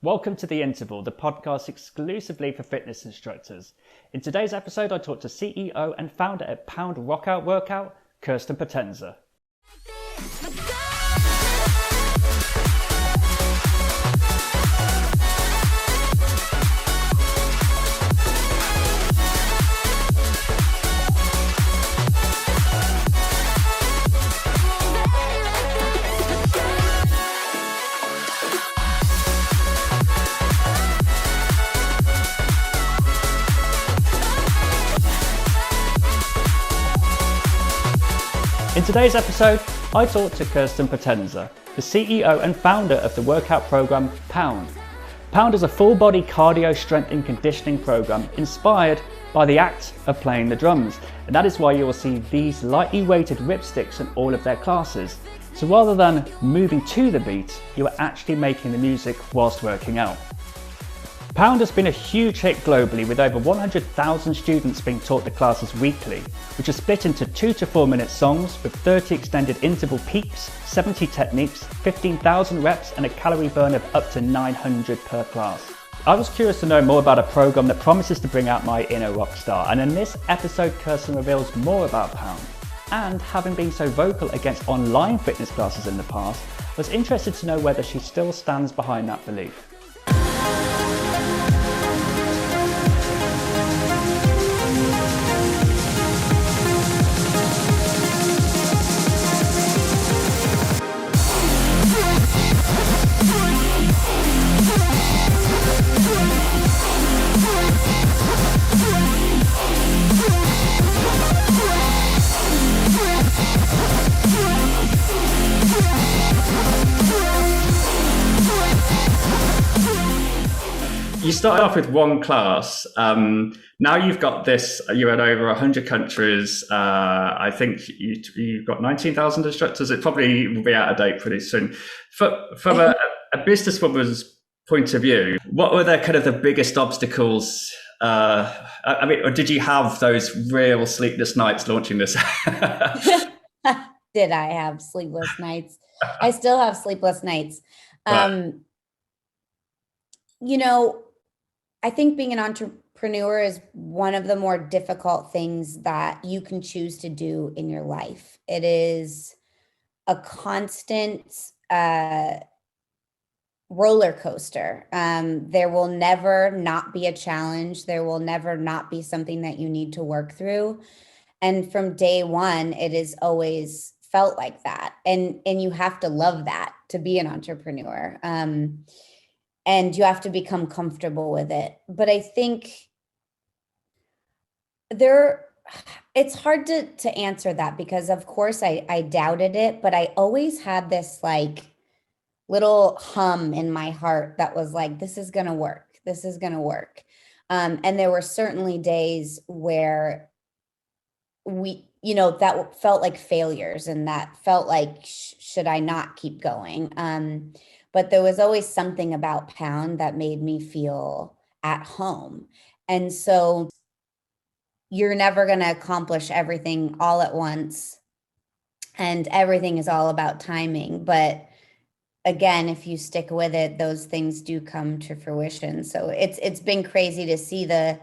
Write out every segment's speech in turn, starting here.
Welcome to The Interval, the podcast exclusively for fitness instructors. In today's episode, I talked to CEO and founder at Pound Rockout Workout, Kirsten Potenza. In today's episode, I talked to Kirsten Potenza, the CEO and founder of the workout program Pound. Pound is a full-body cardio strength and conditioning program inspired by the act of playing the drums, and that is why you will see these lightly weighted ripsticks in all of their classes. So rather than moving to the beat, you are actually making the music whilst working out. Pound has been a huge hit globally, with over 100,000 students being taught the classes weekly, which are split into 2 to 4 minute songs with 30 extended interval peaks, 70 techniques, 15,000 reps and a calorie burn of up to 900 per class. I was curious to know more about a program that promises to bring out my inner rock star, and in this episode Kirsten reveals more about Pound. And having been so vocal against online fitness classes in the past, I was interested to know whether she still stands behind that belief. You started off with one class. Now you've got this, you're in over 100 countries. I think you've got 19,000 instructors. It probably will be out of date pretty soon. From a businesswoman's point of view, what were the kind of the biggest obstacles? Or did you have those real sleepless nights launching this? Did I have sleepless nights? I still have sleepless nights. Right. I think being an entrepreneur is one of the more difficult things that you can choose to do in your life. It is a constant roller coaster. There will never not be a challenge. There will never not be something that you need to work through. And from day one, it has always felt like that. And you have to love that to be an entrepreneur. And you have to become comfortable with it. But I think it's hard to answer that, because of course I doubted it, but I always had this like little hum in my heart that was like, this is going to work. This is going to work. And there were certainly days where that felt like failures, and that felt like, should I not keep going? But there was always something about Pound that made me feel at home. And so you're never going to accomplish everything all at once, and everything is all about timing. But again, if you stick with it, those things do come to fruition. So it's been crazy to see the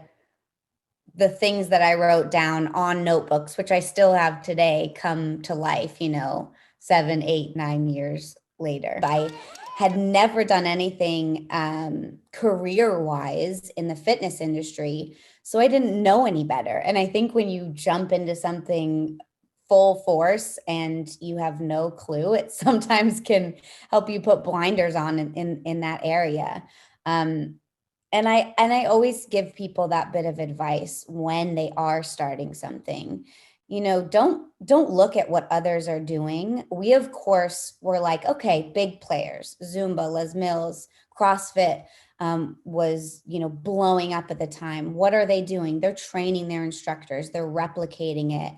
things that I wrote down on notebooks, which I still have today, come to life, 7, 8, 9 years later. I had never done anything career-wise in the fitness industry, so I didn't know any better. And I think when you jump into something full force and you have no clue, it sometimes can help you put blinders on in that area. And I always give people that bit of advice when they are starting something. Don't look at what others are doing. We, of course, were like, okay, big players, Zumba, Les Mills, CrossFit was, blowing up at the time. What are they doing? They're training their instructors. They're replicating it.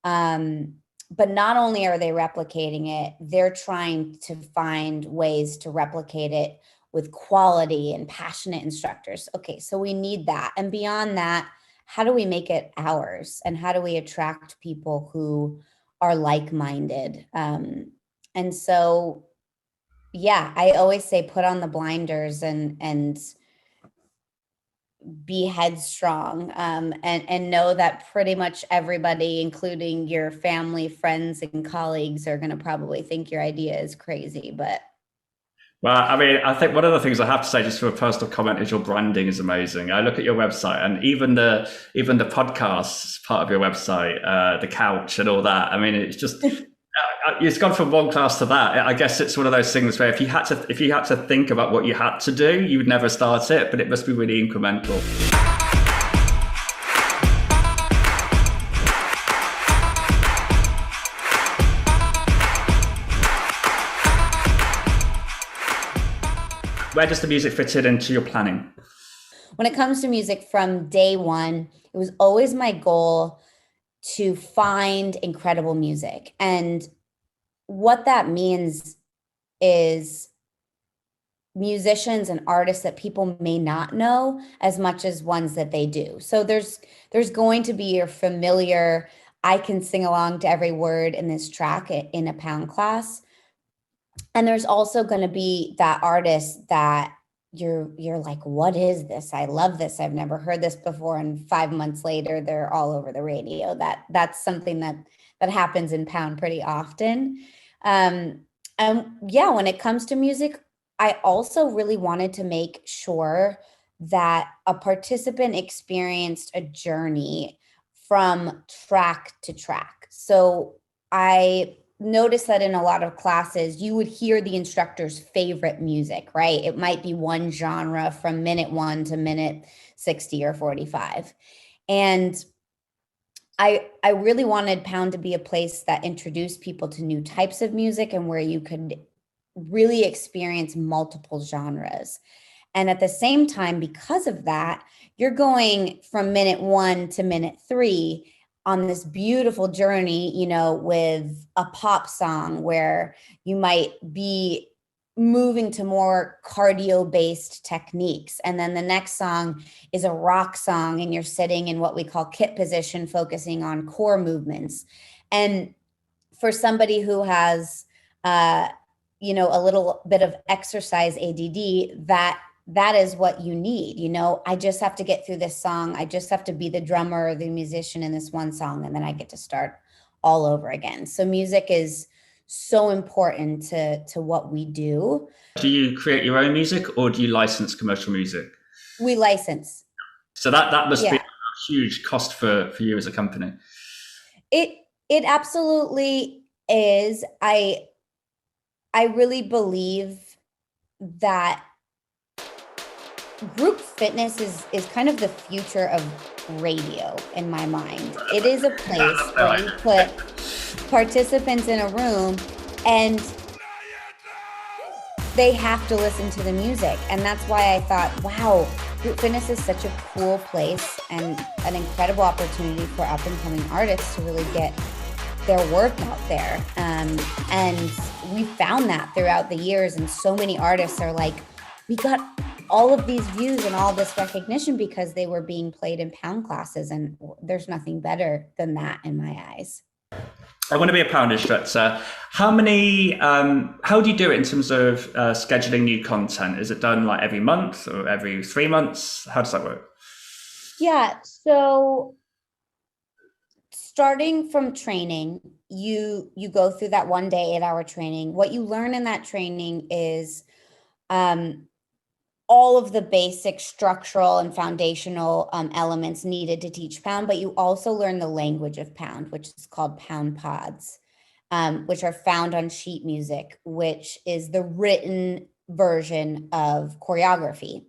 But not only are they replicating it, they're trying to find ways to replicate it with quality and passionate instructors. Okay, so we need that. And beyond that, how do we make it ours? And how do we attract people who are like-minded? And so yeah, I always say put on the blinders and be headstrong, and know that pretty much everybody, including your family, friends, and colleagues, are going to probably think your idea is crazy. But Well, I mean, I think one of the things I have to say, just for a personal comment, is your branding is amazing. I look at your website, and even the podcasts part of your website, the couch and all that. I mean, it's just it's gone from one class to that. I guess it's one of those things where if you had to think about what you had to do, you would never start it. But it must be really incremental. Where does the music fit in into your planning? when it comes to music, from day one, it was always my goal to find incredible music. And what that means is musicians and artists that people may not know as much as ones that they do. So there's going to be your familiar, I can sing along to every word in this track in a pound class. And there's also going to be that artist that you're like, what is this? I love this. I've never heard this before. And 5 months later, they're all over the radio. That's something that happens in Pound pretty often. And yeah, when it comes to music, I also really wanted to make sure that a participant experienced a journey from track to track. So I noticed that in a lot of classes, you would hear the instructor's favorite music, right? It might be one genre from minute 1 to minute 60 or 45. And I really wanted Pound to be a place that introduced people to new types of music and where you could really experience multiple genres. And at the same time, because of that, you're going from minute 1 to minute 3 on this beautiful journey, with a pop song where you might be moving to more cardio based techniques. And then the next song is a rock song, and you're sitting in what we call kit position, focusing on core movements. And for somebody who has, a little bit of exercise ADD, that is what you need. I just have to get through this song. I just have to be the drummer or the musician in this one song, and then I get to start all over again. So music is so important to what we do. Do you create your own music, or do you license commercial music? We license. So that must be Yeah. a huge cost for you as a company. It absolutely is. I really believe that group fitness is kind of the future of radio in my mind. It is a place where you put participants in a room and they have to listen to the music. And that's why I thought, wow, group fitness is such a cool place and an incredible opportunity for up and coming artists to really get their work out there. And we found that throughout the years. And so many artists are like, we got all of these views and all this recognition because they were being played in Pound classes. And there's nothing better than that in my eyes. I want to be a Pound instructor. How do you do it in terms of scheduling new content? Is it done like every month or every 3 months? How does that work? Yeah. So starting from training, you go through that 1 day, 8-hour training. What you learn in that training is all of the basic structural and foundational elements needed to teach Pound, but you also learn the language of Pound, which is called Pound pods, which are found on sheet music, which is the written version of choreography.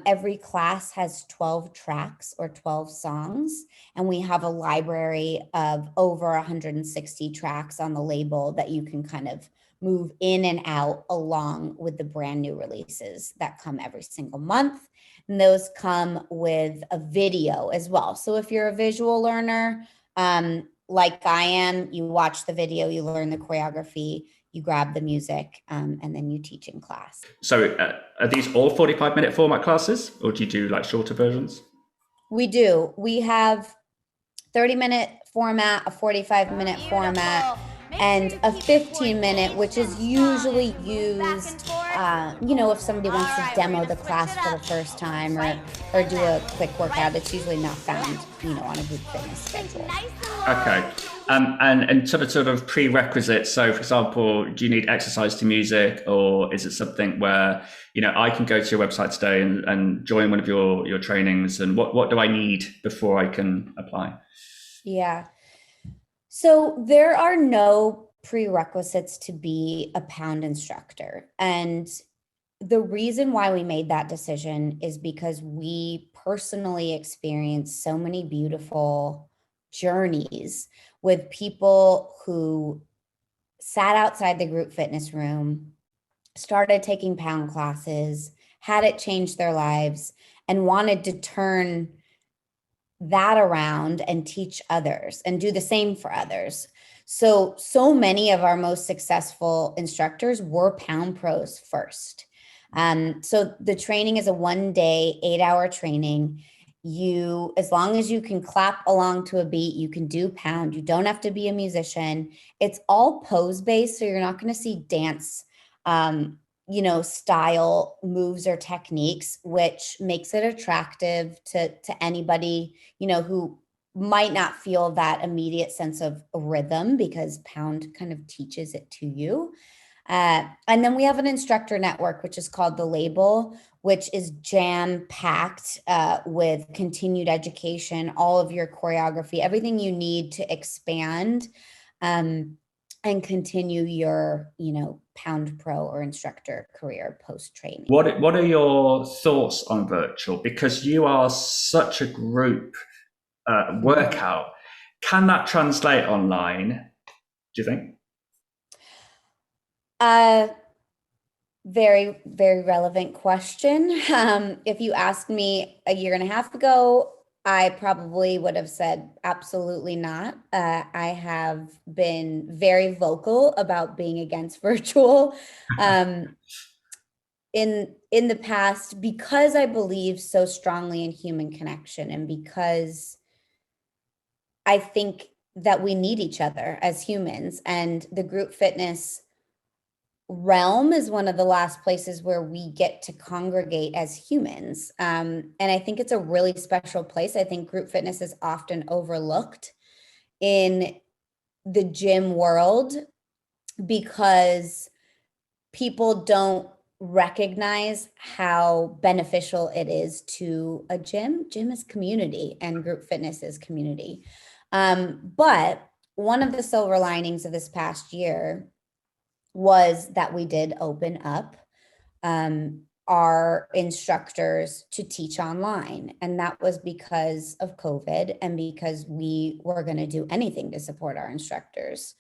Every class has 12 tracks or 12 songs, and we have a library of over 160 tracks on the label that you can kind of move in and out along with the brand new releases that come every single month. And those come with a video as well. So if you're a visual learner, like I am, you watch the video, you learn the choreography, you grab the music, and then you teach in class. So are these all 45-minute format classes, or do you do like shorter versions? We do. We have 30-minute format, a 45-minute format. and a 15-minute, which is usually used, if somebody wants to demo the class for the first time or do a quick workout. It's usually not found, on a group fitness schedule. Okay. And sort of prerequisites. So, for example, do you need exercise to music, or is it something where I can go to your website today and join one of your trainings? And what do I need before I can apply? Yeah. So there are no prerequisites to be a Pound instructor. And the reason why we made that decision is because we personally experienced so many beautiful journeys with people who sat outside the group fitness room, started taking Pound classes, had it change their lives, and wanted to turn that around and teach others and do the same for others. So many of our most successful instructors were Pound pros first. So the training is a 1-day, 8-hour training. As long as you can clap along to a beat, you can do Pound. You don't have to be a musician. It's all pose based. So you're not going to see dance, style moves or techniques, which makes it attractive to anybody, who might not feel that immediate sense of rhythm, because Pound kind of teaches it to you. And then we have an instructor network, which is called The Label, which is jam-packed with continued education, all of your choreography, everything you need to expand and continue your, Pound pro or instructor career post-training. What are your thoughts on virtual? Because you are such a group workout. Can that translate online, do you think? Very, very relevant question. If you asked me a year and a half ago, I probably would have said absolutely not. I have been very vocal about being against virtual in the past, because I believe so strongly in human connection, and because I think that we need each other as humans, and the group fitness realm is one of the last places where we get to congregate as humans. And I think it's a really special place. I think group fitness is often overlooked in the gym world because people don't recognize how beneficial it is to a gym. Gym is community and group fitness is community. But one of the silver linings of this past year was that we did open up our instructors to teach online. And that was because of COVID and because we were going to do anything to support our instructors.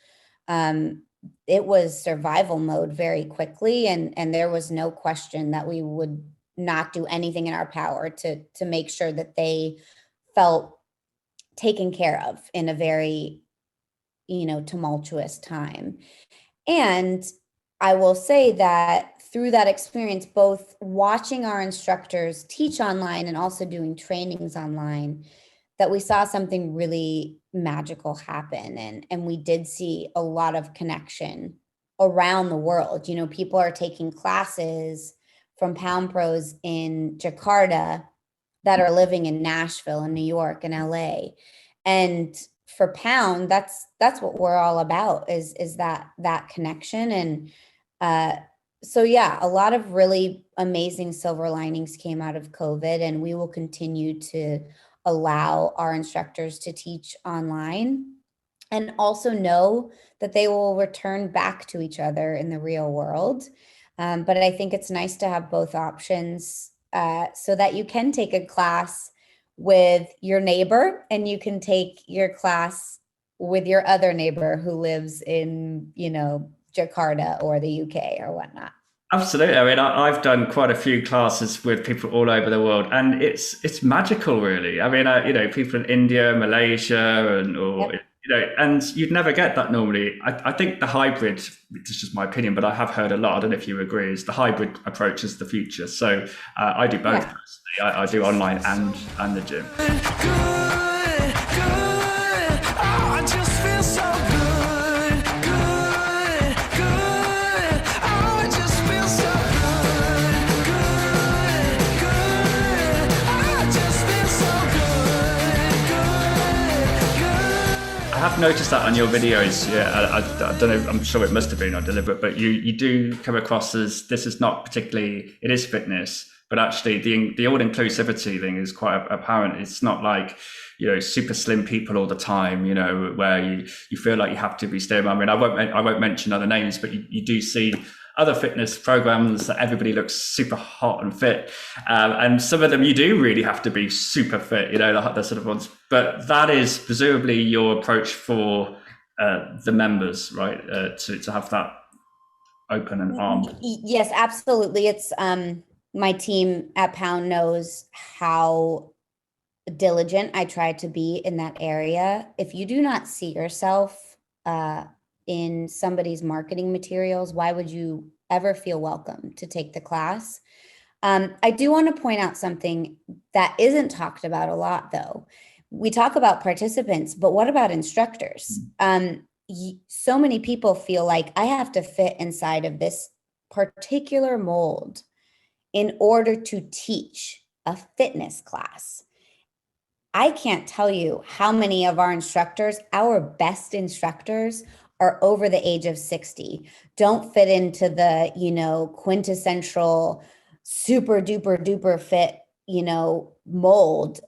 It was survival mode very quickly. And there was no question that we would not do anything in our power to make sure that they felt taken care of in a very, tumultuous time. And I will say that through that experience, both watching our instructors teach online and also doing trainings online, that we saw something really magical happen. And we did see a lot of connection around the world. People are taking classes from Pound Pros in Jakarta that are living in Nashville and New York and LA. And for Pound, that's what we're all about, is that connection. And so yeah, a lot of really amazing silver linings came out of COVID, and we will continue to allow our instructors to teach online and also know that they will return back to each other in the real world. But I think it's nice to have both options so that you can take a class with your neighbor and you can take your class with your other neighbor who lives in, Jakarta or the UK or whatnot. Absolutely. I mean, I've done quite a few classes with people all over the world, and it's magical, really. I mean, people in India, Malaysia, and you'd never get that normally. I think the hybrid, this is just my opinion, but I have heard a lot, I don't know if you agree, is the hybrid approach is the future. So I do both. Yeah. I do online and the gym. Good. Oh, I just feel so good. I've noticed that on your videos. Yeah, I don't know. I'm sure it must have been on deliberate, but you do come across as this is not particularly. It is fitness, but actually the all inclusivity thing is quite apparent. It's not like, you know, super slim people all the time, you know, where you feel like you have to be slim. I mean, I won't mention other names, but you do see other fitness programs that everybody looks super hot and fit, and some of them you do really have to be super fit, you know, the sort of ones. But that is presumably your approach for the members, right? To have that open and armed. Yes, absolutely. It's my team at Pound knows how diligent I try to be in that area. If you do not see yourself in somebody's marketing materials, why would you ever feel welcome to take the class? I do want to point out something that isn't talked about a lot, though. We talk about participants, but what about instructors? So many people feel like I have to fit inside of this particular mold in order to teach a fitness class. I can't tell you how many of our instructors, our best instructors, are over the age of 60, don't fit into the, you know, quintessential super duper duper fit, you know, mold.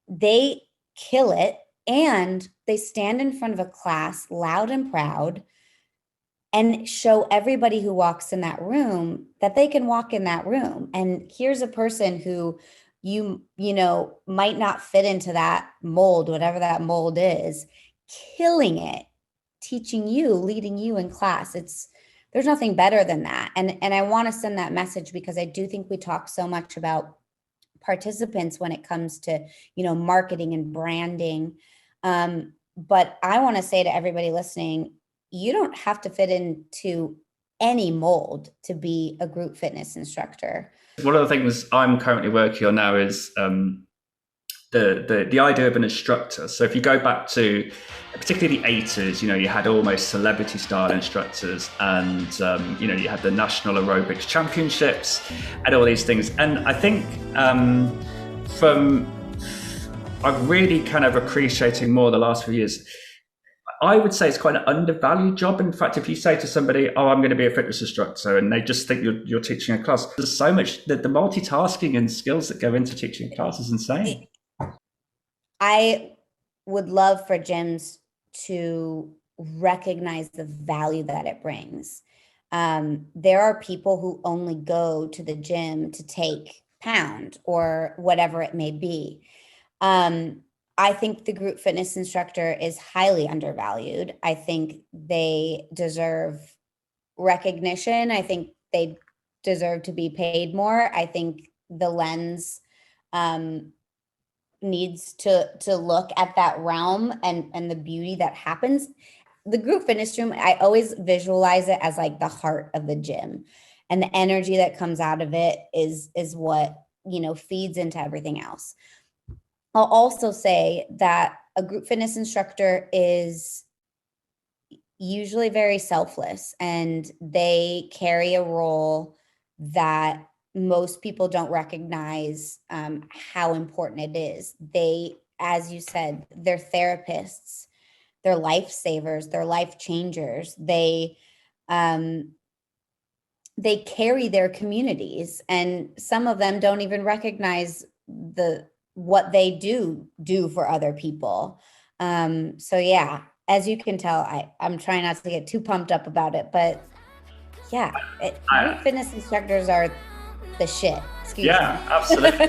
They kill it, and they stand in front of a class loud and proud and show everybody who walks in that room that they can walk in that room. And here's a person who you know, might not fit into that mold, whatever that mold is, killing it, teaching you, leading you in class. There's nothing better than that. And I want to send that message because I do think we talk so much about participants when it comes to, you know, marketing and branding. But I want to say to everybody listening, you don't have to fit into any mold to be a group fitness instructor. One of the things I'm currently working on now is the idea of an instructor. So if you go back to particularly the 80s, you know, you had almost celebrity style instructors, and you know, you had the National Aerobics Championships and all these things. And I think I'm really kind of appreciating more the last few years. I would say it's quite an undervalued job. In fact, if you say to somebody, "Oh, I'm going to be a fitness instructor," and they just think you're teaching a class, there's so much that the multitasking and skills that go into teaching a class is insane. I would love for gyms to recognize the value that it brings. There are people who only go to the gym to take Pound or whatever it may be. I think the group fitness instructor is highly undervalued. I think they deserve recognition. I think they deserve to be paid more. I think the lens needs to look at that realm and the beauty that happens. The group fitness room, I always visualize it as like the heart of the gym, and the energy that comes out of it is what, you know, feeds into everything else. I'll also say that a group fitness instructor is usually very selfless, and they carry a role that most people don't recognize how important it is. They, as you said, they're therapists, they're lifesavers, they're life changers. They carry their communities, and some of them don't even recognize what they do for other people. So yeah, as you can tell, I'm trying not to get too pumped up about it, but yeah, group fitness instructors are the shit. Excuse me. Absolutely.